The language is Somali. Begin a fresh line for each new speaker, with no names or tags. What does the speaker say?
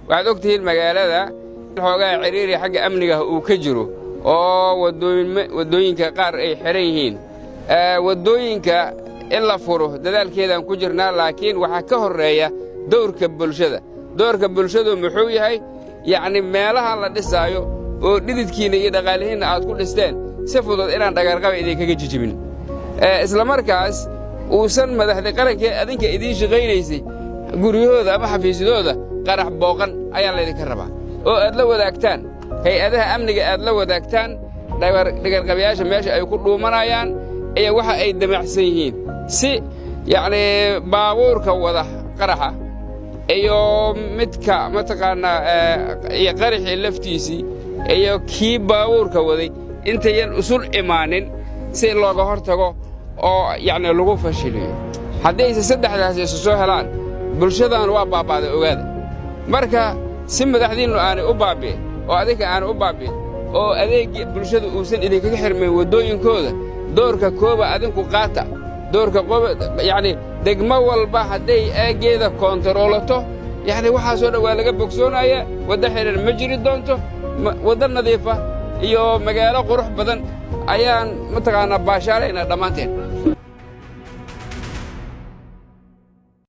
waxaad ogtihiin magaalada xoogaa ciriiri xagga amniga uu ka jiro oo wadooyinka qaar ay xiran yihiin wadooyinka in la furo dadaalkeedaan ku jirnaa laakiin waxaa ka horreeya doorka bulshadu muxuu yahay yacni meelaha la dhisaayo oo dhididkiinna iyo dhaqaalihiinna aad ku dhisteen si fudud inaan dhagarqaba idinkaga jijibin isla markaas uusan madaxda qarankee adinka idiin shaqaynaysay guryahooda ama xafiisyadooda qarax booqan ayaa laydinka rabaa oo aad la wadaagtaan hay-adaha amniga aad la wadaagtaan dhagarqabayaasha meesha ay ku dhuumanayaan iyo waxa ay damacsan yihiin si yacni baabuurka wada qaraxa iyo midka mataqaanaa iyo qaraxii laftiisii iyo kii baabuurka waday intayan usul imaanin si looga hor tago oo yacni lagu fashiliyo haddayse saddexdaasi isu soo helaan bulshadan waa baaba'day ogaada marka si madaxdiinnu aanay u baabi'in oo adinka aanay u baabi'in oo adeegii bulshada uusan idinkaga xirmayn waddooyinkooda doorka kooba adinku qaata doorka yacni degmo walba hadday aaggeeda koontaroolato yacni waxaasoo dhan waa laga bogsoonayaa wadda xidhan ma jiri doonto wadda nadiifa iyo magaalo qurux badan ayaan mataqaanaa baashaalaynaa dhammaanteen